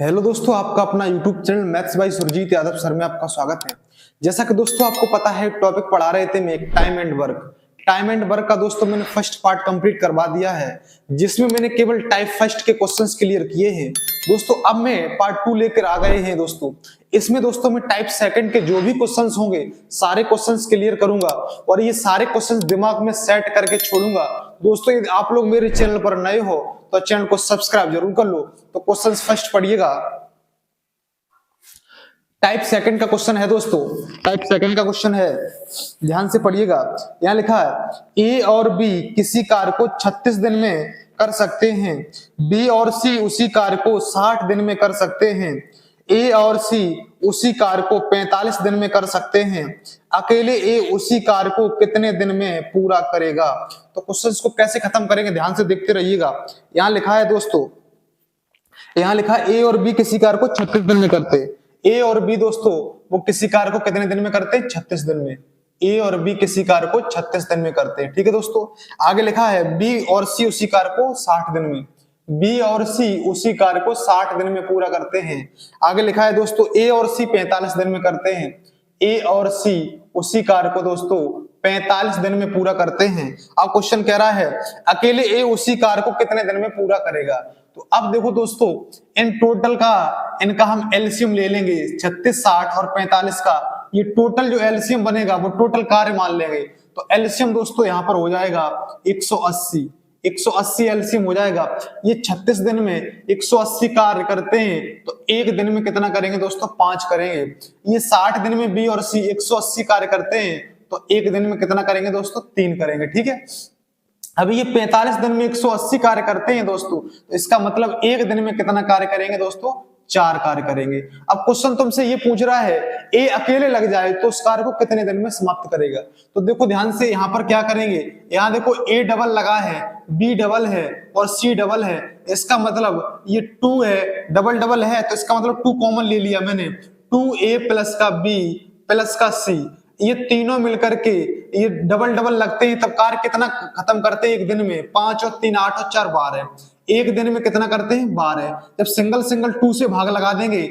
Hello दोस्तों, आपका अपना YouTube channel maths by Surjit Yadav sir में आपका स्वागत है। जैसा कि दोस्तों आपको पता है, टॉपिक पढ़ा रहे थे मैं time and work. Time and work का दोस्तों मैंने फर्स्ट पार्ट कंप्लीट करवा दिया है, जिसमें मैंने केवल टाइप फर्स्ट के क्वेश्चंस क्लियर किए हैं। दोस्तों अब मैं पार्ट 2 लेकर आ गए हैं दोस्तों। इसमें दोस्तों मैं टाइप सेकंड के जो भी क्वेश्चंस होंगे सारे क्वेश्चंस क्लियर करूंगा और ये सारे क्वेश्चंस दिमाग में सेट करके छोड़ूंगा। दोस्तों यदि आप लोग मेरे चैनल पर नए हो तो चैनल को सब्सक्राइब जरूर कर लो। तो क्वेश्चन फर्स्ट पढ़िएगा। टाइप सेकंड का क्वेश्चन है दोस्तों, टाइप सेकंड का क्वेश्चन है, ध्यान से पढ़िएगा। यहां लिखा है ए और बी किसी कार्य को 36 दिन में कर सकते हैं, बी और सी उसी कार्य को 60 दिन में कर सकते हैं, ए और सी उसी कार्य को 45 दिन में कर सकते हैं, अकेले ए उसी कार्य को कितने दिन में पूरा करेगा। तो क्वेश्चन को कैसे खत्म करेंगे ध्यान से देखते रहिएगा। यहां लिखा है दोस्तों, यहां लिखा है ए और बी किसी कार्य को 36 दिन में करते हैं। ए और बी दोस्तों वो किसी कार्य को कितने दिन में करते हैं? 36 दिन में। ए और बी किसी कार्य को 36 दिन में करते हैं, ठीक है दोस्तों। आगे लिखा है बी और सी उसी कार्य को 60 दिन में, बी और सी उसी कार्य को 60 दिन में पूरा करते हैं। आगे लिखा है दोस्तों ए और सी 45 दिन में करते हैं, ए और सी उसी कार्य को दोस्तों 45 दिन में पूरा करते हैं। अब क्वेश्चन कह रहा है अकेले ए उसी कार्य को कितने दिन में पूरा करेगा। तो अब देखो दोस्तों, इन टोटल का इनका हम एलसीएम ले लेंगे, 36, 60 और 45 का ये टोटल जो एलसीएम बनेगा वो टोटल कार्य मान लेंगे। तो एलसीएम दोस्तों यहाँ पर हो जाएगा 180, 180 एलसीएम हो जाएगा। ये 36 दिन में 180 कार्य करते हैं तो एक दिन में कितना करेंगे दोस्तों? 5 करेंगे। ये 60 दिन में बी और सी 180 कार्य करते हैं तो एक दिन में कितना करेंगे दोस्तों? 3 करेंगे, ठीक है। अभी ये 45 दिन में 180 कार्य करते हैं दोस्तों, तो इसका मतलब एक दिन में कितना कार्य करेंगे दोस्तों? 4 कार्य करेंगे। अब क्वेश्चन तुमसे ये पूछ रहा है ए अकेले लग जाए तो उस कार्य को कितने दिन में समाप्त करेगा। तो देखो ध्यान से यहाँ पर क्या करेंगे, यहाँ देखो ए डबल लगा है, बी डबल है और सी डबल है। इसका मतलब ये 2 है, डबल डबल है तो इसका मतलब 2 कॉमन ले लिया मैंने। 2a प्लस का बी प्लस का सी, ये तीनों मिलकर के ये डबल डबल लगते हैं, तब कार्य कितना खत्म करते हैं एक दिन में? 5 और 3 8 और 4 12। एक दिन में कितना करते हैं? 12। जब सिंगल सिंगल 2 से भाग लगा देंगे,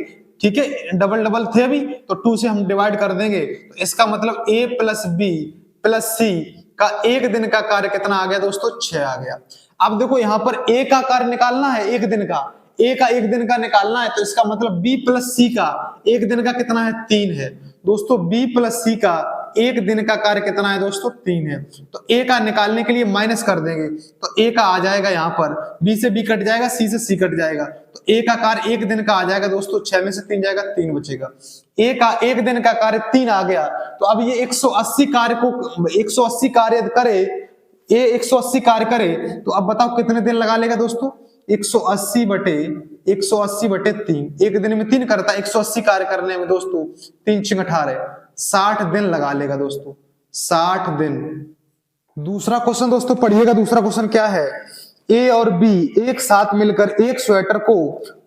ठीक है, डबल डबल थे अभी तो 2 से हम डिवाइड कर देंगे, तो इसका मतलब a प्लस बी प्लस सी का एक दिन का कार्य कितना आ गया दोस्तों? 6 आ गया। अब देखो यहाँ पर a का कार्य निकालना है, एक दिन का, a का एक दिन का निकालना है, तो इसका मतलब b प्लस सी का एक दिन का कितना है? 3 है दोस्तों। b प्लस सी का एक दिन का कार्य कितना है दोस्तों? 3 है। तो a का निकालने के लिए माइनस कर देंगे तो a का आ जाएगा यहाँ पर, b से b कट जाएगा, c से c कट जाएगा, तो a का कार्य एक दिन का आ जाएगा दोस्तों। 6 में से 3 जाएगा, 3 बचेगा। a का एक दिन का कार्य 3 आ गया। तो अब ये 180 कार्य को 180 कार्य करे, a 180 कार्य करे तो अब बताओ कितने दिन लगा लेगा दोस्तों? 180 बटे 3, एक दिन में 3 करता है 180 कार्य करने में दोस्तों। 3 6 18, 60 दिन लगा लेगा दोस्तों, 60 दिन। दूसरा क्वेश्चन दोस्तों पढ़िएगा। दूसरा क्वेश्चन क्या है, ए और बी एक साथ मिलकर एक स्वेटर को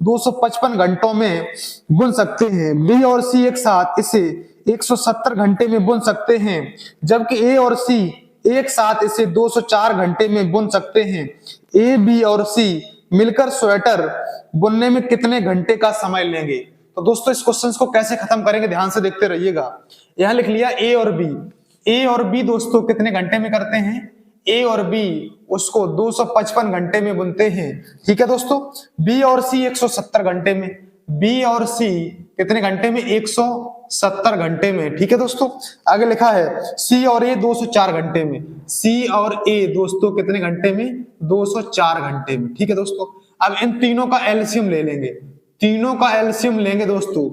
255 घंटों में बुन सकते हैं, बी और सी एक साथ इसे 170 घंटे में बुन सकते हैं, जबकि ए और सी एक साथ इसे 204 घंटे में बुन सकते हैं। ए बी और सी मिलकर स्वेटर बुनने में कितने घंटे का समय लेंगे। तो दोस्तों इस क्वेश्चन को कैसे खत्म करेंगे ध्यान से देखते रहिएगा। यहां लिख लिया ए और बी, ए और बी दोस्तों कितने घंटे में करते हैं? ए और बी उसको 255 घंटे में बुनते हैं, ठीक है दोस्तों। बी और सी 170 घंटे में, बी और सी कितने घंटे में? 170 घंटे में, ठीक है दोस्तों। आगे लिखा है सी और ए 204 घंटे में, सी और ए दोस्तों कितने घंटे में? 204 घंटे में, ठीक है दोस्तों। अब इन तीनों का एलसीएम ले लेंगे, तीनों का एलसीएम लेंगे दोस्तों।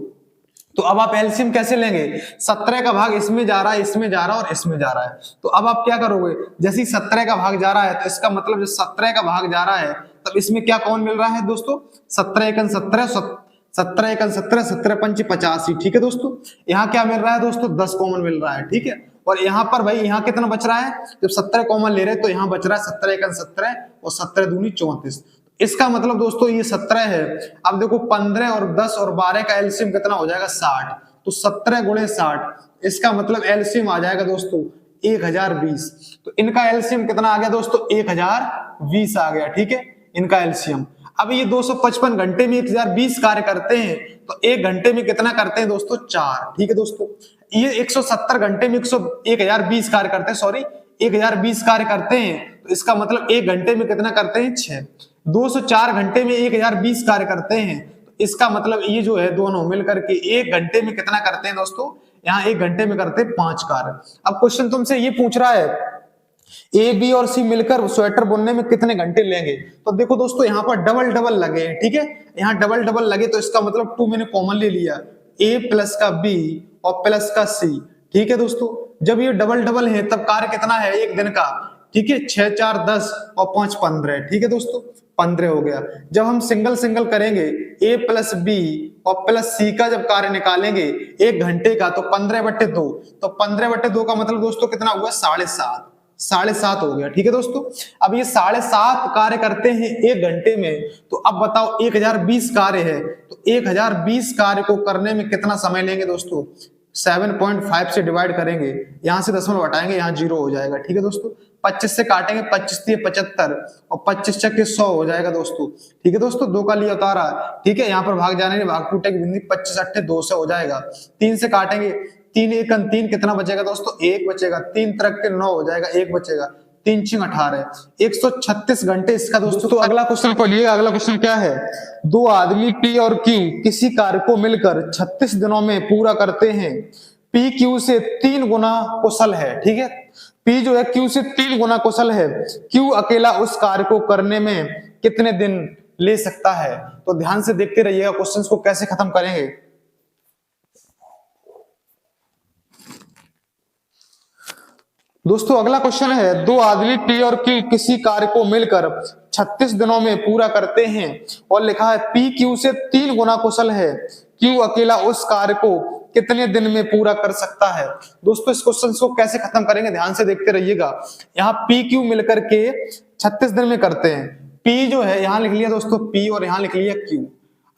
तो अब आप एलसीएम कैसे लेंगे? 17 का भाग इसमें जा रहा है, इसमें जा रहा है और इसमें जा रहा है, तो अब आप क्या करोगे? जैसे 17 का भाग जा रहा है तो इसका मतलब जब 17 का भाग जा रहा है तब इसमें क्या कौन मिल रहा है दोस्तों? 17 एकन 17, 17 एकन 17, 17 पंच 85, ठीक है दोस्तों। यहाँ क्या मिल रहा है दोस्तों? 10 कॉमन मिल रहा है, ठीक है। और यहाँ पर भाई यहाँ कितना बच रहा है? जब 17 कॉमन ले रहे तो यहाँ बच रहा है 17 एकन 17 और 17 दूनी 34। इसका मतलब दोस्तों ये 17 है। अब देखो 15 और 10 और 12 का एलसीएम कितना हो जाएगा? 60। तो 17 गुणे 60, इसका मतलब एलसीएम आ जाएगा दोस्तों 1020। तो इनका एलसीएम कितना आ गया दोस्तों? 1020 आ गया, ठीक है, इनका एलसीएम। अब ये 255 घंटे में 1020 कार्य करते हैं, तो 1 घंटे में कितना करते हैं दोस्तों? 4। ठीक है दोस्तों, ये 170 घंटे में 1020 कार्य करते हैं, सॉरी 1020 कार्य करते हैं, तो इसका मतलब 1 घंटे में कितना करते हैं? 6। 204 घंटे में 1020 कार्य करते हैं, तो इसका मतलब ये जो है दोनों मिलकर के 1 घंटे में कितना करते हैं दोस्तों? यहाँ 1 घंटे में करते हैं 5 कार्य। अब क्वेश्चन तुमसे ये पूछ रहा है ए, बी और सी मिलकर स्वेटर बुनने में कितने घंटे लेंगे? तो देखो दोस्तों, यहाँ पर डबल डबल लगे हैं, ठीक है, यहाँ डबल डबल लगे, तो इसका मतलब 2 मैंने कॉमन ले लिया, ए प्लस का बी और प्लस का सी। ठीक है दोस्तों, जब ये डबल डबल है तब कार्य कितना है 1 दिन का? ठीक है, 6 4 10 और 5 15। ठीक है दोस्तों, 15 हो गया। जब हम सिंगल सिंगल करेंगे, ए प्लस बी और प्लस सी का जब कार्य निकालेंगे 1 घंटे का, तो 15/2, तो 15/2 का मतलब दोस्तों कितना हुआ? 7.5, 7.5 हो गया। ठीक है दोस्तों, अब ये 7.5 कार्य करते हैं 1 घंटे में, तो अब बताओ 1020 कार्य है, तो 1020 कार्य को करने में कितना समय लेंगे दोस्तों? 7.5 से डिवाइड करेंगे, यहां से दशमलव हटाएंगे, यहाँ 0 हो जाएगा। ठीक है दोस्तों, 25 से काटेंगे, 25 से 75 और 25 चक्के 100 हो जाएगा दोस्तों। ठीक है दोस्तों, 2 का लिया उतारा। ठीक है, यहाँ पर भाग जाने भाग टूटे की बिंदी, 25 8 2 से हो जाएगा। 3 से काटेंगे, 3 1 3, कितना बचेगा दोस्तों? 1 बचेगा। 3 3 के 9 हो जाएगा, 1 बचेगा। 3 6 18, 136 घंटे इसका दोस्तों। तो अगला क्वेश्चन पढ़िएगा। अगला क्वेश्चन क्या है? 2 आदमी पी और क्यू किसी कार्य को मिलकर 36 दिनों में पूरा करते हैं। पी क्यू से 3 गुना कुशल है। ठीक है, पी जो है क्यू से 3 गुना कुशल है। क्यू अकेला उस कार्य को करने में कितने दिन ले सकता है? तो ध्यान से देखते रहिएगा क्वेश्चंस को कैसे खत्म करेंगे। दोस्तों अगला क्वेश्चन है, 2 आदमी पी और क्यू किसी कार्य को मिलकर 36 दिनों में पूरा करते हैं और लिखा है पी क्यू से 3 गुना कुशल है। क्यू अकेला उस कार्य को कितने दिन में पूरा कर सकता है? दोस्तों इस क्वेश्चन को कैसे खत्म करेंगे, ध्यान से देखते रहिएगा। यहाँ पी क्यू मिलकर के 36 दिन में करते हैं। पी जो है यहाँ लिख लिया दोस्तों पी और यहाँ लिख लिया क्यू।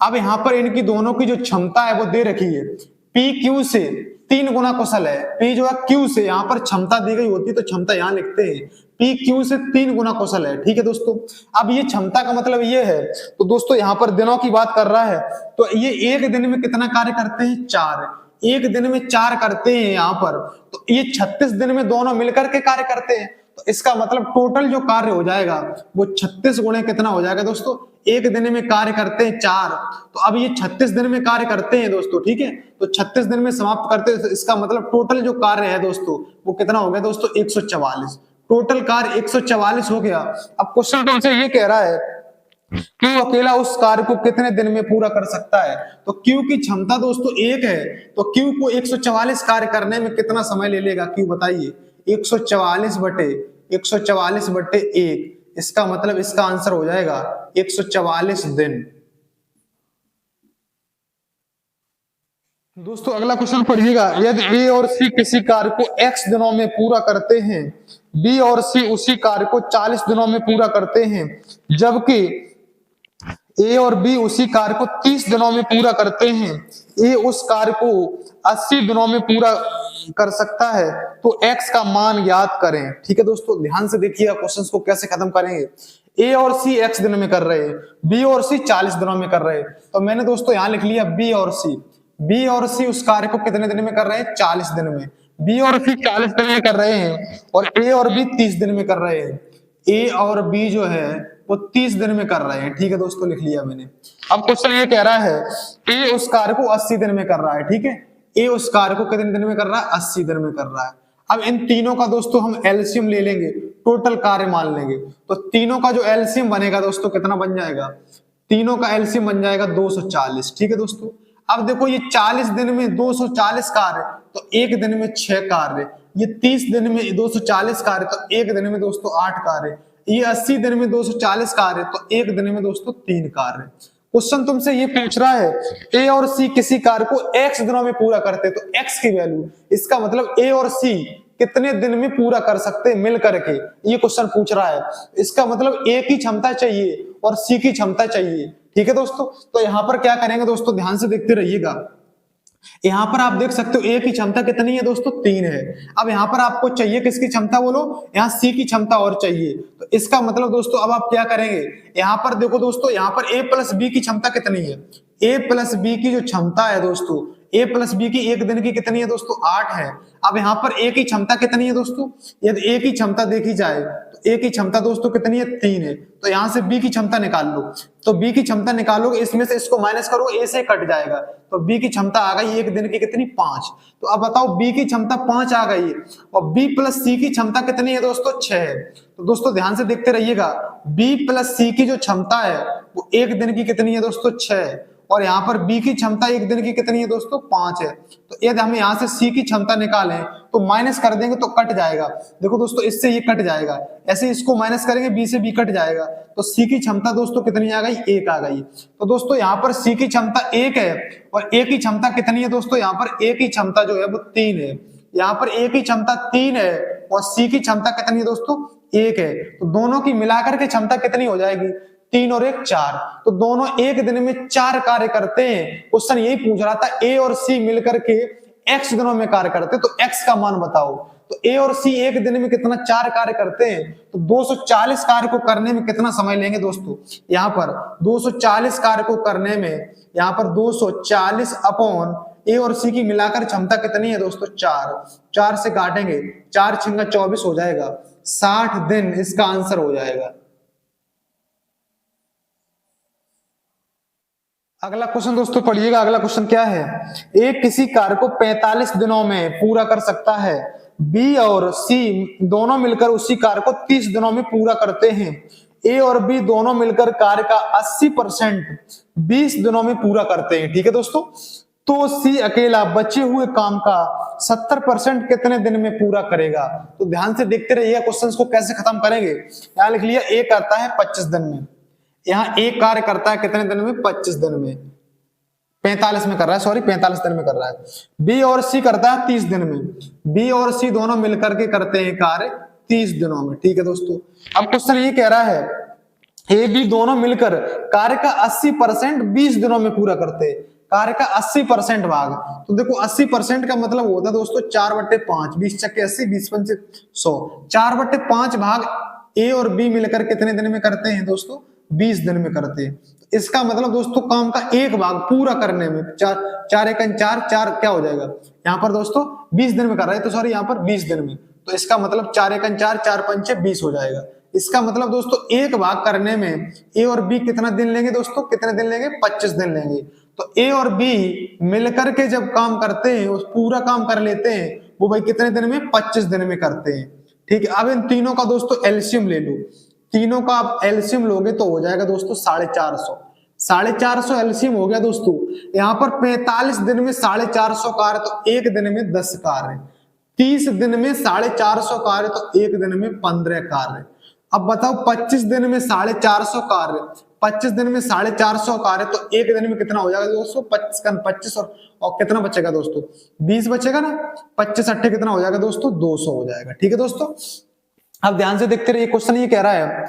अब यहाँ पर इनकी दोनों की जो क्षमता है वो दे रखी है, पी क्यू से 3 गुना कुशल है। पी जो है क्यू से, यहाँ पर क्षमता दी गई होती तो क्षमता यहाँ लिखते हैं, पी क्यू से 3 गुना कुशल है। ठीक है दोस्तों, अब ये क्षमता का मतलब ये है, तो दोस्तों यहाँ पर दिनों की बात कर रहा है, तो ये 1 दिन में कितना कार्य करते हैं? 4। 1 दिन में 4 करते हैं यहाँ पर, तो ये 36 दिन में दोनों मिलकर के कार्य करते हैं, तो इसका मतलब टोटल जो कार्य हो जाएगा वो 36 गुणे कितना हो जाएगा दोस्तों? 1 दिन में कार्य करते हैं 4, तो अब ये 36 दिन में कार्य करते हैं दोस्तों। ठीक है, तो 36 दिन में समाप्त करते हैं, तो इसका मतलब टोटल जो कार्य है दोस्तों वो कितना हो गया दोस्तों? 144। टोटल कार्य 144 हो गया। अब क्वेश्चन तुमसे ये कह रहा है क्यू अकेला उस कार्य को कितने दिन में पूरा कर सकता है? तो क्यू की क्षमता दोस्तों 1 है, तो क्यू को 144 कार्य करने में कितना समय ले लेगा क्यू बताइए? 144 बटे 1, इसका मतलब इसका आंसर हो जाएगा 144 दिन। दोस्तों अगला क्वेश्चन पढ़िएगा, यदि ए और सी किसी कार्य को x दिनों में पूरा करते हैं, बी और सी उसी कार्य को 40 दिनों में पूरा करते हैं, जबकि ए और बी उसी कार्य को 30 दिनों में पूरा करते हैं, ए उस कार्य को 80 दिनों में पूरा कर सकता है, तो x का मान ज्ञात करें। ठीक है दोस्तों, ध्यान से देखिएगा क्वेश्चंस को कैसे खत्म करेंगे। ए और सी x दिन में कर रहे हैं, बी और सी 40 दिनों में कर रहे हैं, तो मैंने दोस्तों यहां लिख लिया बी और सी उस कार्य को कितने दिन में कर रहे हैं? 40 दिन में। बी और सी 40 दिन में कर रहे हैं और ए और बी 30 दिन में कर रहे हैं। ए और बी जो है वो 30 दिन में कर रहे हैं। ठीक है दोस्तों, लिख लिया मैंने। अब क्वेश्चन ये कह रहा है ए उस कार्य को 80 दिन में कर रहा है। ठीक है, ए उस कार्य को कितने दिन में कर रहा है? 80 दिन में कर रहा है। अब इन तीनों का दोस्तों हम एलसीएम ले लेंगे, टोटल कार्य मान लेंगे, तो तीनों का जो एलसीएम बनेगा दोस्तों कितना बन जाएगा? तीनों का एलसीएम बन जाएगा 240। ठीक है दोस्तों, अब देखो ये 40 दिन में 240 कार्य, तो 1 दिन में 6 कार्य, ये 30 दिन में 240 कार्य, तो 1 दिन में दोस्तों 8 कार्य, ये 80 दिन में 240 कार्य, तो 1 दिन में दोस्तों 3 कार्य। क्वेश्चन तुमसे ये पूछ रहा है ए और सी किसी कार्य को x दिनों में पूरा करते, तो x की वैल्यू, इसका मतलब ए और सी कितने दिन में पूरा कर सकते हैं मिल करके, ये क्वेश्चन पूछ रहा है। इसका मतलब ए की क्षमता चाहिए और सी की क्षमता चाहिए। ठीक है दोस्तों, तो यहां पर क्या करेंगे दोस्तों, ध्यान से देखते रहिएगा। यहाँ पर आप देख सकते हो ए की क्षमता कितनी है दोस्तों, 3 है। अब यहाँ पर आपको चाहिए किसकी क्षमता बोलो, यहाँ सी की क्षमता और चाहिए। तो इसका मतलब दोस्तों अब आप क्या करेंगे, यहाँ पर देखो दोस्तों, यहाँ पर ए प्लस बी की क्षमता कितनी है, ए प्लस बी की जो क्षमता है दोस्तों, ए प्लस बी की एक दिन की कितनी है दोस्तों, 8 है। अब यहाँ पर ए की क्षमता कितनी है दोस्तों, यदि ए की क्षमता देखी जाए तो ए की क्षमता दोस्तों कितनी है, 3 है। तो यहाँ से बी की क्षमता निकाल लो, तो बी की क्षमता निकालोगे, इसमें से इसको माइनस करो, ए से कट जाएगा, तो बी की क्षमता आ गई एक दिन की कितनी, 5। तो अब बताओ बी की क्षमता 5 आ गई है, और बी प्लस सी की क्षमता कितनी है दोस्तों, 6 है। तो दोस्तों ध्यान से देखते रहिएगा, बी प्लस सी की जो क्षमता है वो एक दिन की कितनी है दोस्तों, 6 है, और यहाँ पर बी की क्षमता एक दिन की कितनी है दोस्तों, 5 है। तो यदि हम यहाँ से सी की क्षमता निकालें तो माइनस कर देंगे तो कट जाएगा, देखो दोस्तों इससे ये कट जाएगा, ऐसे इसको माइनस करेंगे बी से बी कट जाएगा, तो सी की क्षमता दोस्तों कितनी आ गई, 1 आ गई। तो दोस्तों यहाँ पर सी की क्षमता 1 है, और ए की क्षमता कितनी है दोस्तों, यहाँ पर ए की क्षमता जो है वो 3 है। यहाँ पर ए की क्षमता 3 है और सी की क्षमता कितनी है दोस्तों, 1 है। तो दोनों की मिलाकर के क्षमता कितनी हो जाएगी, 3 और 1 4। तो दोनों एक दिन में 4 कार्य करते हैं। क्वेश्चन यही पूछ रहा था, ए और सी मिलकर के x दिनों में कार्य करते हैं, तो x का मान बताओ। तो ए और सी एक दिन में कितना 4 कार्य करते हैं, तो 240 कार्य को करने में कितना समय लेंगे दोस्तों, यहाँ पर 240 कार्य को करने में, यहाँ पर 240 अपॉन ए और सी की मिलाकर क्षमता कितनी है दोस्तों, 4 से काटेंगे, 4 छिंगा 24 हो जाएगा, 60 दिन इसका आंसर हो जाएगा। अगला क्वेश्चन दोस्तों पढ़िएगा, अगला क्वेश्चन क्या है, ए किसी कार्य को 45 दिनों में पूरा कर सकता है, बी और सी दोनों मिलकर उसी कार्य को 30 दिनों में पूरा करते हैं। ए और बी दोनों मिलकर कार्य का 80% 20 दिनों में पूरा करते हैं, ठीक है दोस्तों। तो सी अकेला बचे हुए काम का 70% कितने दिन में पूरा करेगा। तो ध्यान से देखते रहिएगा क्वेश्चंस को कैसे खत्म करेंगे। यहां लिख लिया ए करता है 25 दिन में, यहाँ एक कार्य करता है कितने दिन में, 25 दिन में, 45 में कर रहा है, सॉरी 45 दिन में कर रहा है। बी और सी करता है 30 दिन में, बी और सी दोनों मिलकर के करते हैं कार्य 30 दिनों में, ठीक है दोस्तों। अब क्वेश्चन ये कह रहा है, ए बी दोनों मिलकर कार्य का 80% 20 दिनों में पूरा करते हैं, कार्य का 80% भाग। तो देखो 80% का मतलब होता है दोस्तों 4/5, 20 चक्के 80, 20 पंचे 100, 4/5 भाग ए और बी मिलकर कितने दिन में करते हैं दोस्तों, 20 दिन में करते हैं। तो इसका मतलब दोस्तों काम का एक भाग पूरा करने में 4 एकन 4 क्या हो जाएगा, यहाँ पर दोस्तों 20 दिन में कर रहा है, तो सॉरी यहाँ पर 20 दिन में, तो इसका मतलब 4 एकन 4 पंचे 20 हो जाएगा। इसका मतलब दोस्तों एक भाग करने में ए और बी कितना दिन लेंगे दोस्तों, कितने दिन लेंगे, 25 दिन लेंगे। तो ए और बी मिलकर के जब काम करते हैं, उस पूरा काम कर लेते हैं, वो भाई कितने दिन में, 25 दिन में करते हैं, ठीक है। अब इन तीनों का दोस्तों एलसीएम ले लो, तीनों का आप एलसीएम लोगे तो हो जाएगा दोस्तों 450 एलसीएम हो गया दोस्तों। यहाँ पर 45 दिन में 450 कार्य, तो एक दिन में 10 कार्य, 30 दिन में 450 कार्य, तो एक दिन में 15 कार्य। अब बताओ 25 दिन में 450 कार्य, 25 दिन में 450 कार्य, तो एक दिन में कितना हो जाएगा दोस्तों, 25 और कितना बचेगा दोस्तों, 20 बचेगा ना, 25 अट्ठे कितना हो जाएगा दोस्तों, 200 हो जाएगा, ठीक है दोस्तों। अब ध्यान से देखते रहिए, क्वेश्चन ये कह रहा है,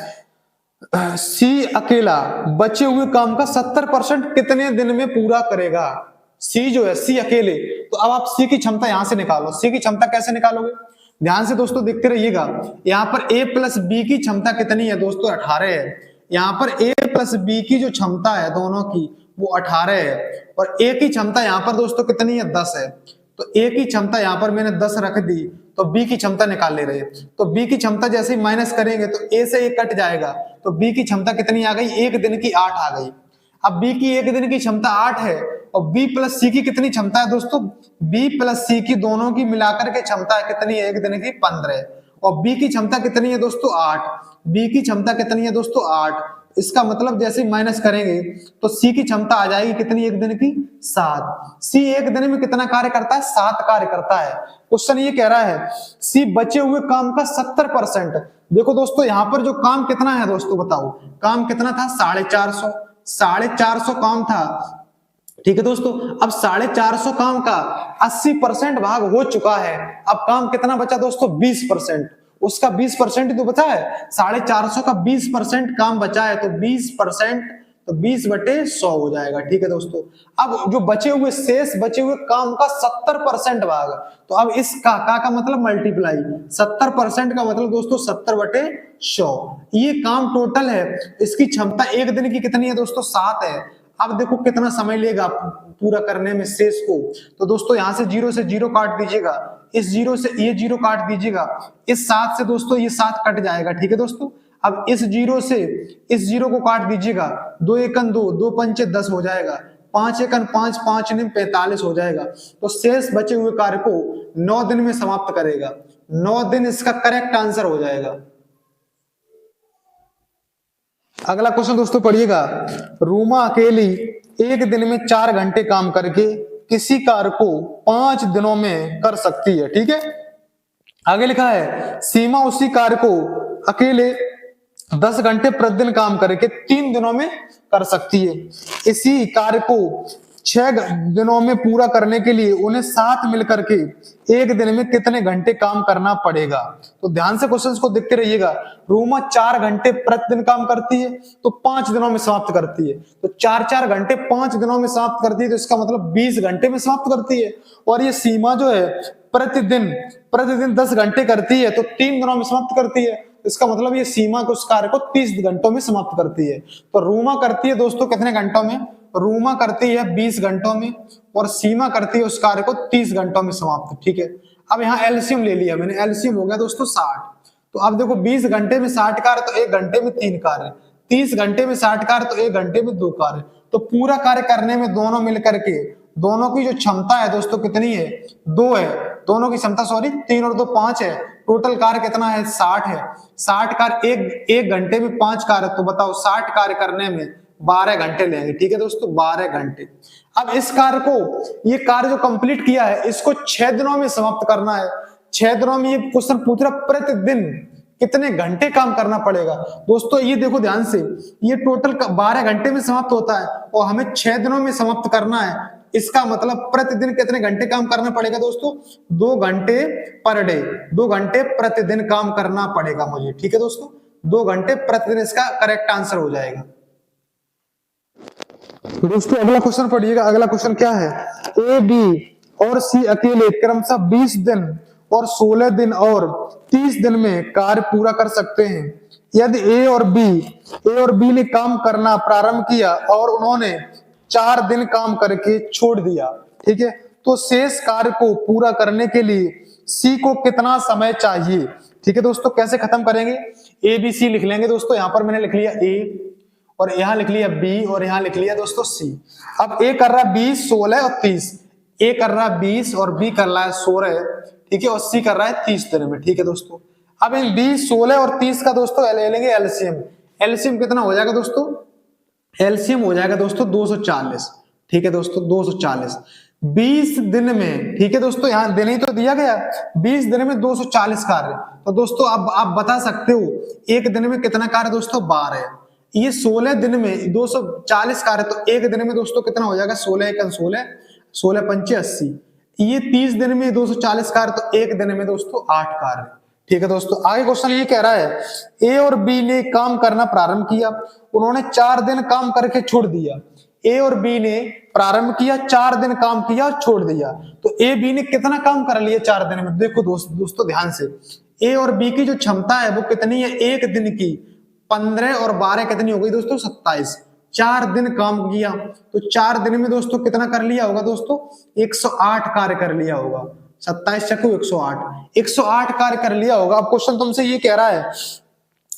सी अकेला बचे हुए काम का 70% कितने दिन में पूरा करेगा। सी जो है, सी अकेले, तो अब आप सी की क्षमता यहां से निकालो। सी की क्षमता कैसे निकालोगे, ध्यान से दोस्तों देखते रहिएगा। यहाँ पर ए प्लस बी की क्षमता कितनी है दोस्तों, 18 है। यहाँ पर ए प्लस बी की जो क्षमता है दोनों की वो 18 है, और ए की क्षमता यहाँ पर दोस्तों कितनी है, 10 है। तो ए की क्षमता यहाँ पर मैंने 10 रख दी, तो बी की क्षमता निकाल ले रहे हैं। तो बी की क्षमता जैसे ही माइनस करेंगे तो ए से एक कट जाएगा, तो बी की क्षमता कितनी आ गई, एक दिन की 8 आ गई। अब बी की एक दिन की क्षमता 8 है, और बी प्लस सी की कितनी क्षमता है दोस्तों, बी प्लस सी की दोनों की मिलाकर के क्षमता है कितनी है, एक दिन की 15, और बी की क्षमता कितनी है दोस्तों, 8। बी की क्षमता कितनी है दोस्तों, 8। इसका मतलब जैसे ही माइनस करेंगे तो सी की क्षमता आ जाएगी कितनी, एक दिन की 7। सी एक दिन में कितना कार्य करता है, 7 कार्य करता है। क्वेश्चन ये कह रहा है, सी बचे हुए काम का 70%। देखो दोस्तों यहाँ पर जो काम कितना है दोस्तों, बताओ काम कितना था, 450 काम था, ठीक है दोस्तों। अब 450 काम का 80% भाग हो चुका है, अब काम कितना बचा दोस्तों, 20%। उसका 20% ही तो बचा है, 450 का 20% काम बचा है, तो 20% तो 20/100 हो जाएगा। ठीक है दोस्तों, अब जो बचे हुए शेष बचे हुए काम का 70% भाग, तो अब इस का मतलब मल्टीप्लाई 70% का मतलब दोस्तों 70/100। ये काम टोटल है, इसकी क्षमता एक दिन की कितनी है दोस्तों 7 है। अब देखो कितना समय लेगा पूरा करने में शेष को, तो दोस्तों यहाँ से 0 से 0 काट दीजिएगा, इस 0 से ये 0 काट दीजिएगा, इस 7 से दोस्तों ये 7 कट जाएगा। ठीक है दोस्तों, अब इस 0 से इस 0 को काट दीजिएगा, 2 एकन 2, 2 पंचे 10 हो जाएगा, 5 एकन 5, 5 निम 45 हो जाएगा। तो शेष बचे हुए कार्य को 9 दिन में समाप्त करेगा। 9 दिन इसका करेक्ट आंसर हो जाएगा। अगला क्वेश्चन दोस्तों पढ़िएगा, रूमा अकेली एक दिन में 4 घंटे काम करके किसी कार्य को 5 दिनों में कर सकती है। ठीक है, आगे लिखा है सीमा उसी कार्य को अकेले 10 घंटे प्रतिदिन काम करके 3 दिनों में कर सकती है। इसी कार्य को 6 दिनों में पूरा करने के लिए उन्हें साथ मिलकर के एक दिन में कितने घंटे काम करना पड़ेगा। तो ध्यान से क्वेश्चंस को देखते रहिएगा। रूमा 4 घंटे प्रतिदिन काम करती है तो 5 दिनों में समाप्त करती है, तो 4 घंटे 5 दिनों में समाप्त करती है, तो इसका मतलब 20 घंटे में समाप्त करती है। और ये सीमा जो है प्रतिदिन 10 घंटे करती है तो 3 दिनों में समाप्त करती है, इसका मतलब ये सीमा को उस कार्य को 30 घंटों में समाप्त करती है। तो रूमा करती है दोस्तों कितने घंटों में, रूमा करती है 20 घंटों में और सीमा करती है उस कार्य को 30 घंटों में समाप्त। ठीक है, अब यहाँ एलसीएम ले लिया मैंने, एलसीएम हो गया दोस्तों 60। तो अब देखो 20 घंटे में 60 कार्य तो 1 घंटे में 3 कार्य, 30 घंटे में 60 कार्य तो 1 घंटे में 2 कार्य। तो पूरा कार्य करने में दोनों मिलकर के दोनों की जो क्षमता है दोस्तों कितनी है, 2 है। दोनों की क्षमता 3 और 2 5 है। टोटल कार्य कितना है 60 है। 60 कार्य एक घंटे में 5 कार्य, तो बताओ 60 कार्य करने में 12 घंटे लेंगे। ठीक है दोस्तों, 12 घंटे। अब इस कार्य को, ये कार्य जो कंप्लीट किया है इसको 6 दिनों में समाप्त करना है। 6 दिनों में ये क्वेश्चन पूछ रहा प्रतिदिन कितने घंटे काम करना पड़ेगा। दोस्तों ये देखो ध्यान से, ये टोटल 12 घंटे में समाप्त होता है और हमें 6 दिनों में समाप्त करना है। इसका मतलब प्रतिदिन कितने घंटे काम करना पड़ेगा दोस्तों, 2 घंटे पर डे, 2 घंटे प्रतिदिन काम करना पड़ेगा मुझे। ठीक है दोस्तों, 2 घंटे प्रतिदिन इसका करेक्ट आंसर हो जाएगा। दोस्तों अगला क्वेश्चन पढ़िएगा। अगला क्वेश्चन क्या है, ए बी और सी अकेले क्रमशः 20 दिन और 16 दिन और 30 दिन में कार्य पूरा कर सकते हैं। यदि ए और बी ने काम करना प्रारंभ किया और उन्होंने 4 दिन काम करके छोड़ दिया, ठीक है, तो शेष कार्य को पूरा करने के लिए सी को कितना समय चाहिए। ठीक है दोस्तों, कैसे खत्म करेंगे, ए बी सी लिख लेंगे दोस्तों। यहां पर मैंने लिख लिया ए और यहां लिख लिया बी और यहां लिख लिया दोस्तों सी। अब ए कर रहा है 20, 16 और 30, ए कर रहा है 20 और बी कर रहा है 16, ठीक है, और सी कर रहा है 30 दिन में। ठीक है दोस्तों, अब इन 20, 16 और 30 का दोस्तों ले लेंगे एलसीएम। एलसीएम कितना हो जाएगा दोस्तों, एलसीएम हो जाएगा दोस्तों 240। ठीक है दोस्तों, 240 20 दिन में। ठीक है दोस्तों, यहां दिन ही तो दिया गया, 20 दिन में 240 कार्य। तो दोस्तों अब आप बता सकते हो एक दिन में कितना कार्य दोस्तों, 12। ये 16 दिन में 240 कार्य, तो एक दिन में दोस्तों कितना हो जाएगा, 16 एकन 16, 16 पंचे 80। ये 30 दिन में 240 कार्य, तो एक दिन में दोस्तों 8 कार्य। ठीक है दोस्तों, आगे क्वेश्चन ये कह रहा है ए और बी ने काम करना प्रारंभ किया, उन्होंने 4 दिन काम करके छोड़ दिया। ए और बी ने प्रारंभ किया, 4 दिन काम किया और छोड़ दिया, तो ए बी ने कितना काम कर लिया 4 दिन में। देखो दोस्तों ध्यान से, ए और बी की जो क्षमता है वो कितनी है, एक दिन की 15 और 12 कितनी हो गई दोस्तों, 27। 4 दिन काम किया तो 4 दिन में दोस्तों कितना कर लिया होगा दोस्तों, 108 कार्य कर लिया होगा। 27 चक्कू 108, 108 कार्य कर लिया होगा। अब क्वेश्चन तुमसे ये कह रहा है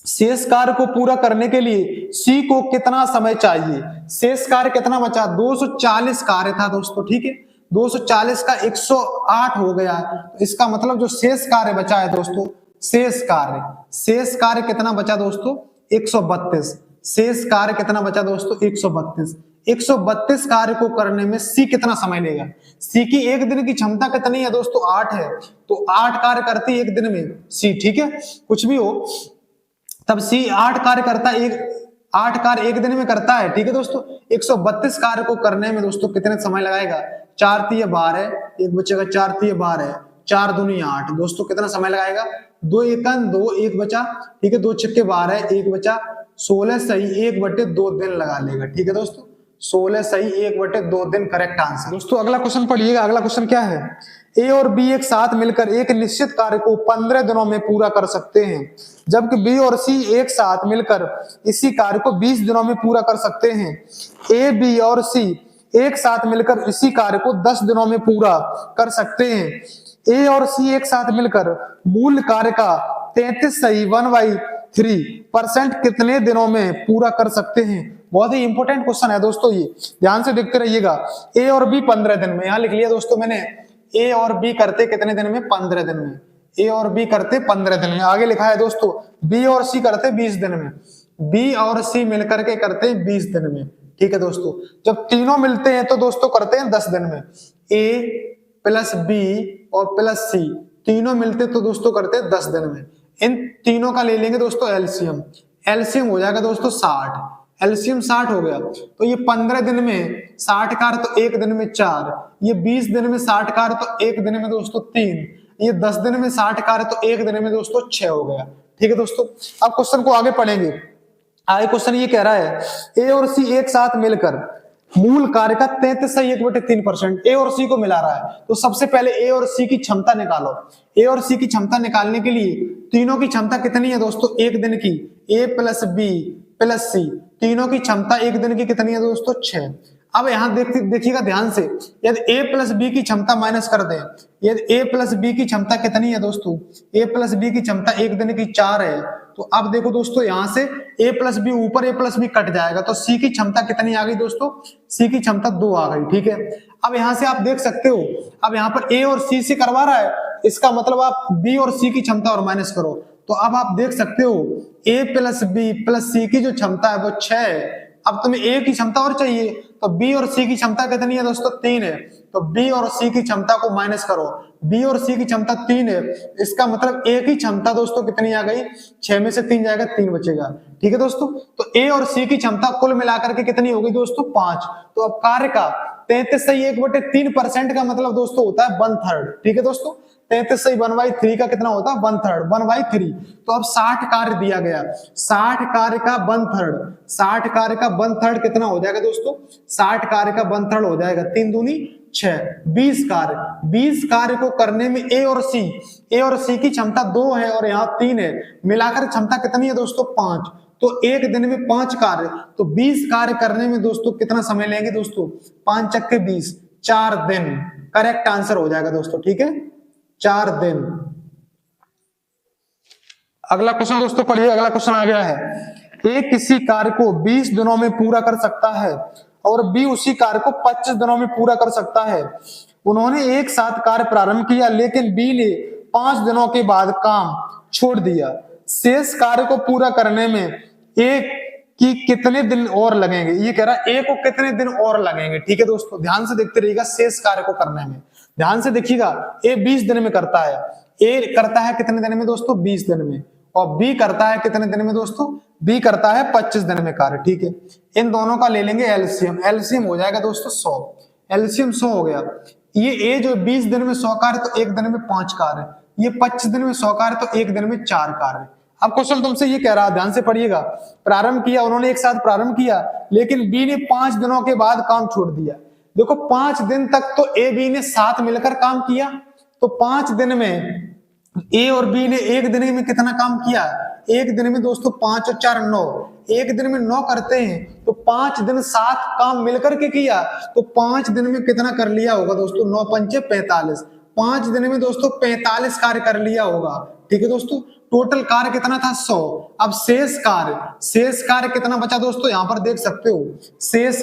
शेष कार्य को पूरा करने के लिए सी को कितना समय चाहिए। शेष कार्य कितना बचा, 240 कार्य था दोस्तों। ठीक है, 240 का 108 हो गया, तो इसका मतलब जो शेष कार्य बचा है दोस्तों, शेष कार्य कितना बचा दोस्तों, 132। शेष कार्य कितना बचा दोस्तों, 132। 132 कार्य को करने में सी कितना समय लेगा। सी की एक दिन की क्षमता कितनी है दोस्तों, 8 है, तो 8 कार्य करती है एक दिन में सी। ठीक है, कुछ भी हो तब सी 8 कार्य करता है, 8 कार्य एक दिन में करता है। ठीक है दोस्तों, 132 कार्य को करने में दोस्तों कितने समय लगाएगा, 4 तिया 12, एक बचेगा 4 तिया 12, 4 दूनी 8 दोस्तों, कितना समय लगाएगा, 2 एकन 2, 1 बचा। ठीक है, 2 छक्के 12, 1 बचा, 16 सही 1/2 दिन लगा लेगा। ठीक है दोस्तों, 16 सही 1/2 दिन करेक्ट आंसर। दोस्तों अगला क्वेश्चन पढ़िएगा। अगला क्वेश्चन क्या है, ए और बी एक साथ मिलकर एक निश्चित कार्य को 15 दिनों में पूरा कर सकते हैं, जबकि बी और सी एक साथ मिलकर इसी कार्य को 20 दिनों में पूरा कर सकते हैं। ए, बी और सी एक साथ मिलकर इसी कार्य को 10 दिनों में पूरा कर सकते हैं। ए और सी एक साथ मिलकर मूल कार्य का 33 सही 1/3% कितने दिनों में पूरा कर सकते हैं। बहुत ही इंपॉर्टेंट क्वेश्चन है दोस्तों, ये ध्यान से देखते रहिएगा। ए और बी 15 दिन में, यहां लिख लिया दोस्तों मैंने, ए और बी करते कितने दिन में, 15 दिन में। ए और बी करते 15 दिन में। आगे लिखा है दोस्तों बी और सी करते 20 दिन में। बी और सी मिलकर के करते 20 दिन में। ठीक है दोस्तों, जब तीनों मिलते हैं तो दोस्तों करते हैं 10 दिन में। ए प्लस बी और प्लस सी तीनों मिलते तो दोस्तों करते हैं 10 दिन में। इन तीनों का ले लेंगे दोस्तों एलसीएम। एलसीएम हो जाएगा दोस्तों 60। एलसीएम 60 हो गया तो ये 15 दिन में 60 कार तो एक दिन में 4, ये 20 दिन में 60 कार तो एक दिन में दोस्तों 3, ये 10 दिन में 60 कार तो एक दिन में दोस्तों 6 हो गया। ठीक है दोस्तों, अब क्वेश्चन को आगे पढ़ेंगे। आगे क्वेश्चन ये कह रहा है ए और सी एक साथ मिलकर मूल कार्य का 33 सही 1/3%। ए और सी को मिला रहा है तो सबसे पहले ए और सी की क्षमता निकालो। ए और सी की क्षमता निकालने के लिए तीनों की क्षमता कितनी है दोस्तों, एक दिन की। ए प्लस बी प्लस सी तीनों की क्षमता एक दिन की कितनी है दोस्तों, 6। अब यहां देखिएगा ध्यान से, यदि ए प्लस बी की क्षमता माइनस कर दें, यदि ए प्लस बी की क्षमता कितनी है दोस्तों, ए प्लस बी की क्षमता एक दिन की 4 है। तो अब देखो दोस्तों यहां से ए प्लस बी ऊपर ए प्लस बी कट जाएगा तो सी की क्षमता कितनी आ गई दोस्तों, सी की क्षमता 2 आ गई। ठीक है, अब यहां से आप देख सकते हो, अब यहां पर ए और सी से करवा रहा है, इसका मतलब आप बी और सी की क्षमता और माइनस करो तो अब आप देख सकते हो ए प्लस बी प्लस सी की जो क्षमता है वो 6 है। अब तुम्हें ए की क्षमता और चाहिए तो बी और सी की क्षमता कितनी है दोस्तों, 3 है। तो बी और सी की क्षमता को माइनस करो, बी और सी की क्षमता 3 है, इसका मतलब ए की क्षमता दोस्तों कितनी आ गई, 6 में से 3 जाएगा 3 बचेगा। ठीक है दोस्तों, तो ए और सी की क्षमता कुल मिलाकर के कितनी होगी दोस्तों, 5। तो अब कार्य का 33 सही 1/3% का मतलब दोस्तों होता है 1/3। ठीक है दोस्तों, 33 सही 1/3 का कितना होता है, 1/3, 1/3। तो अब 60 कार्य दिया गया, 60 कार्य का 1/3, 60 कार्य का 1/3 कितना हो जाएगा दोस्तों, 60 कार्य का 1/3 हो जाएगा 3 दूनी 6, 20 कार्य। 20 कार्य को करने में ए और सी की क्षमता 2 है और यहाँ 3 है, मिलाकर क्षमता कितनी है दोस्तों, 5। तो एक दिन में 5 कार्य, तो 20 कार्य करने में दोस्तों कितना समय लेंगे दोस्तों, 5 चक्के 20, 4 दिन करेक्ट आंसर हो जाएगा दोस्तों। ठीक है, 4 दिन। अगला क्वेश्चन दोस्तों पढ़िए। अगला क्वेश्चन आ गया है, ए किसी कार्य को 20 दिनों में पूरा कर सकता है और बी उसी कार्य को 25 दिनों में पूरा कर सकता है। उन्होंने एक साथ कार्य प्रारंभ किया लेकिन बी ने 5 दिनों के बाद काम छोड़ दिया। शेष कार्य को पूरा करने में ए की कितने दिन और लगेंगे, ये कह रहा है ए को कितने दिन और लगेंगे। ठीक है दोस्तों, ध्यान से देखते रहिएगा, शेष कार्य को करने में ध्यान से देखिएगा। ए 20 दिन में करता है, ए करता है कितने दिन में दोस्तों, 20 दिन में, और बी करता है कितने दिन में दोस्तों, बी करता है 25 दिन में कार्य। ठीक है, इन दोनों का ले लेंगे एलसीएम। एलसीएम हो जाएगा दोस्तों 100, एलसीएम 100 हो गया। ये ए जो 20 दिन में 100 कार्य तो एक दिन में 5 कार्य, ये 25 दिन में 100 कार्य तो एक दिन में 4 कार्य। अब क्वेश्चन तुमसे ये कह रहा है, ध्यान से पढ़िएगा, प्रारंभ किया, उन्होंने एक साथ प्रारंभ किया लेकिन बी ने 5 दिनों के बाद काम छोड़ दिया। देखो 5 दिन तक तो ए बी ने साथ मिलकर काम किया, तो 5 दिन में ए और बी ने एक दिन में कितना काम किया, एक दिन में दोस्तों 5 और 4 9, एक दिन में 9 करते हैं तो 5 दिन साथ काम मिलकर के किया तो 5 दिन में कितना कर लिया होगा दोस्तों, 9 पंचे 45, 5 दिन में दोस्तों 45 कार्य कर लिया होगा। ठीक है दोस्तों, टोटल कार्य कितना था 100। अब शेष कार्य कितना बचा दोस्तों, यहां पर देख सकते हो, शेष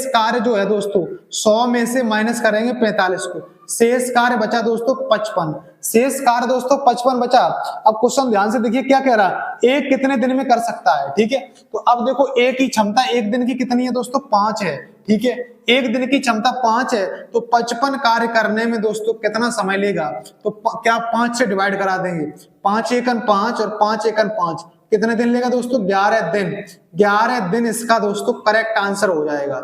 कार्य जो है दोस्तों 100 में से माइनस करेंगे 45 को, शेष कार्य बचा दोस्तों 55, शेष कार्य दोस्तों 55 बचा। अब क्वेश्चन ध्यान से देखिए क्या कह रहा है, एक कितने दिन में कर सकता है। ठीक है, तो अब देखो ए की क्षमता एक दिन की कितनी है दोस्तों, 5 है। ठीक है, एक दिन की क्षमता 5 है तो 55 कार्य करने में दोस्तों कितना समय लेगा, तो क्या 5 से डिवाइड करा देंगे, 5 एकन 5 और 5 एकन 5, कितने दिन लेगा दोस्तों, 11 दिन। 11 दिन इसका दोस्तों करेक्ट आंसर हो जाएगा।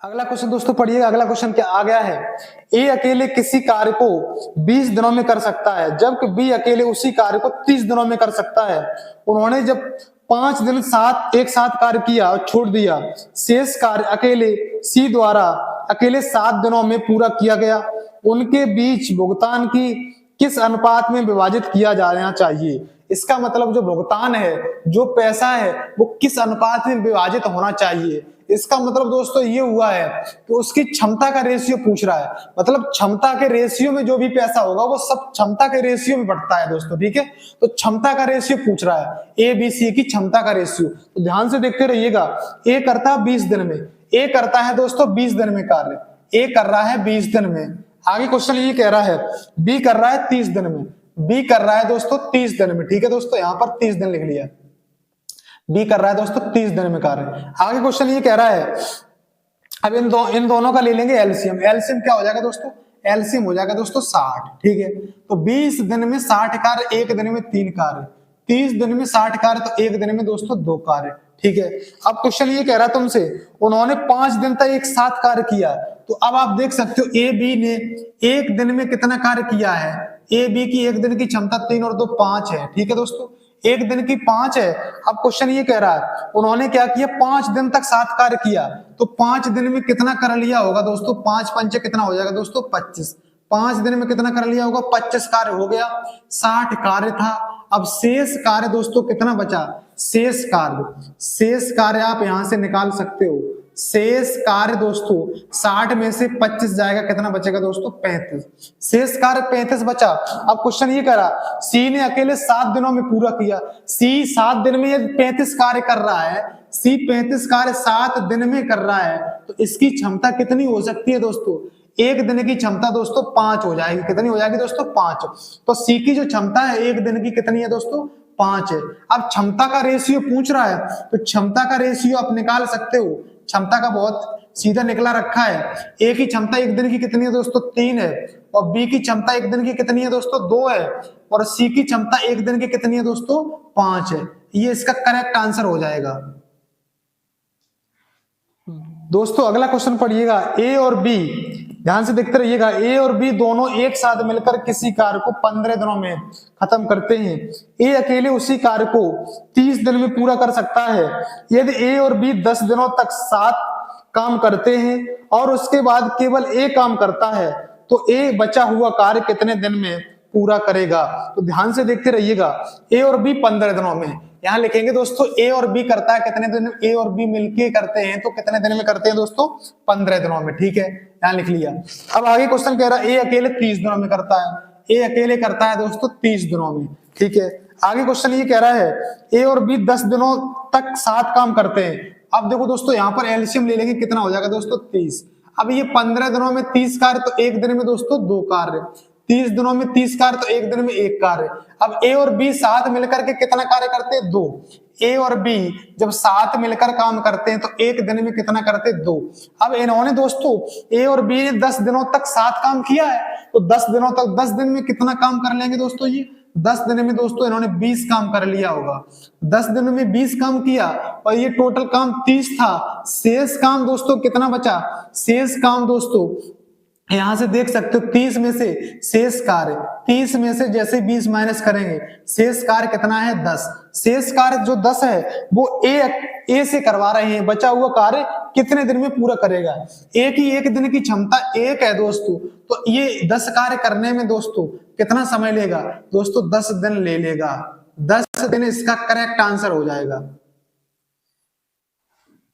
अगला क्वेश्चन दोस्तों पढ़िएगा। अगला क्वेश्चन क्या आ गया है, ए अकेले किसी कार्य को 20 दिनों में कर सकता है जबकि बी अकेले उसी कार्य को 30 दिनों में कर सकता है। उन्होंने जब 5 दिन एक साथ कार्य किया और छोड़ दिया, शेष कार्य अकेले सी द्वारा अकेले 7 दिनों में पूरा किया गया, उनके बीच भुगतान की किस अनुपात में विभाजित किया जाना चाहिए। इसका मतलब जो भुगतान है, जो पैसा है, वो किस अनुपात में विभाजित होना चाहिए। इसका मतलब दोस्तों ये हुआ है कि उसकी क्षमता का रेशियो पूछ रहा है, मतलब क्षमता के रेशियो में जो भी पैसा होगा वो सब क्षमता के रेशियो में बढ़ता है दोस्तों, ठीक है। तो क्षमता का रेशियो पूछ रहा है, ए बी सी की क्षमता का रेशियो। तो ध्यान से देखते रहिएगा। ए करता है 20 दिन में, ए करता है दोस्तों 20 दिन में कार्य, ए कर रहा है 20 दिन में। आगे क्वेश्चन ये कह रहा है बी कर रहा है 30 दिन में, बी कर रहा है दोस्तों 30 दिन में, ठीक है दोस्तों, यहां पर 30 दिन लिख लिया। बी कर रहा है दोस्तों 30 दिन में कार्य। आगे क्वेश्चन ये कह रहा है, अब इन दोनों का ले लेंगे एलसीएम। एलसीएम क्या हो जाएगा दोस्तों, एलसीएम हो जाएगा दोस्तों 60, ठीक है। तो 20 दिन में 60 कार्य, एक दिन में 3 कार्य, 30 दिन में 60 कार्य, तो एक दिन में दोस्तों 2 कार्य, ठीक है। अब क्वेश्चन ये कह रहा है तुमसे, उन्होंने 5 दिन तक एक साथ कार्य किया। तो अब आप देख सकते हो ए बी ने एक दिन में कितना कार्य किया है। ए बी की एक दिन की क्षमता 3 और 2 5 है, ठीक है दोस्तों, एक दिन की 5 है। अब क्वेश्चन ये कह रहा है उन्होंने क्या किया, 5 दिन तक साथ कार्य किया, तो 5 दिन में कितना कर लिया होगा दोस्तों, 5 पंचे कितना हो जाएगा दोस्तों 25। 5 दिन में कितना कर लिया होगा, 25 कार्य हो गया, 60 कार्य था। अब शेष कार्य दोस्तों कितना बचा, शेष कार्य आप यहां से निकाल सकते हो। शेष कार्य दोस्तों 60 में से 25 जाएगा, कितना बचेगा दोस्तों 35। शेष कार्य 35 बचा। अब क्वेश्चन ये करा, सी ने अकेले 7 दिनों में पूरा किया। सी 7 दिन में ये 35 कार्य कर रहा है, सी 35 कार्य 7 दिन में कर रहा है, तो इसकी क्षमता कितनी हो सकती है दोस्तों, एक दिन की क्षमता दोस्तों 5 हो जाएगी। कितनी हो जाएगी दोस्तों 5। तो सी की जो क्षमता है एक दिन की कितनी है दोस्तों 5 है। अब क्षमता का रेशियो पूछ रहा है, तो क्षमता का रेशियो आप निकाल सकते हो, क्षमता का बहुत सीधा निकला रखा है। ए की क्षमता एक दिन की कितनी है दोस्तों 3 है, और बी की क्षमता एक दिन की कितनी है दोस्तों 2 है, और सी की क्षमता एक दिन की कितनी है दोस्तों 5 है। ये इसका करेक्ट आंसर हो जाएगा दोस्तों। अगला क्वेश्चन पढ़िएगा, ए और बी, ध्यान से देखते रहिएगा। ए और बी दोनों एक साथ मिलकर किसी कार्य को 15 दिनों में खत्म करते हैं। ए अकेले उसी कार्य को 30 दिन में पूरा कर सकता है। यदि ए और बी 10 दिनों तक साथ काम करते हैं और उसके बाद केवल ए काम करता है, तो ए बचा हुआ कार्य कितने दिन में पूरा करेगा। तो ध्यान से देखते रहिएगा। ए और बी 15 दिनों में, यहां लिखेंगे दोस्तों ए और बी करता है कितने दिन, ए और बी मिलके करते हैं तो कितने दिन में करते हैं दोस्तों 15 दिनों में, ठीक है, यहां लिख लिया। अब आगे क्वेश्चन कह रहा है ए अकेले 30 दिनों में करता है, ए अकेले करता है दोस्तों 30 दिनों में, ठीक है। आगे क्वेश्चन ये कह रहा है ए और बी 10 दिनों तक साथ काम करते हैं। अब देखो दोस्तों यहाँ पर एलसीएम ले लेंगे, कितना हो जाएगा दोस्तों 30। अब ये 15 दिनों में 30 कार्य, तो एक दिन में दोस्तों 2 कार्य, 30 दिनों में 30 कार्य, तो एक दिन में 1 कार्य। अब ए और बी साथ मिलकर के कितना कार्य करते हैं 2। ए और बी जब साथ मिलकर काम करते हैं तो एक दिन में कितना करते हैं 2। अब इन्होंने दोस्तों ए और बी ने 10 दिनों तक साथ काम किया है, तो 10 दिनों तक 10 दिन में कितना काम कर लेंगे दोस्तों, ये 10 दिन में दोस्तों इन्होंने 20 काम कर लिया होगा। 10 दिन में 20 काम किया और ये टोटल काम 30 था। शेष काम दोस्तों कितना बचा, शेष काम दोस्तों यहां से देख सकते हो 30 में से शेष कार्य, 30 में से जैसे 20 माइनस करेंगे शेष कार्य कितना है 10। शेष कार्य जो 10 है वो ए से करवा रहे हैं, बचा हुआ कार्य कितने दिन में पूरा करेगा। ए की एक दिन की क्षमता 1 है दोस्तों, तो ये 10 कार्य करने में दोस्तों कितना समय लेगा दोस्तों 10 दिन ले लेगा। 10 दिन इसका करेक्ट आंसर हो जाएगा।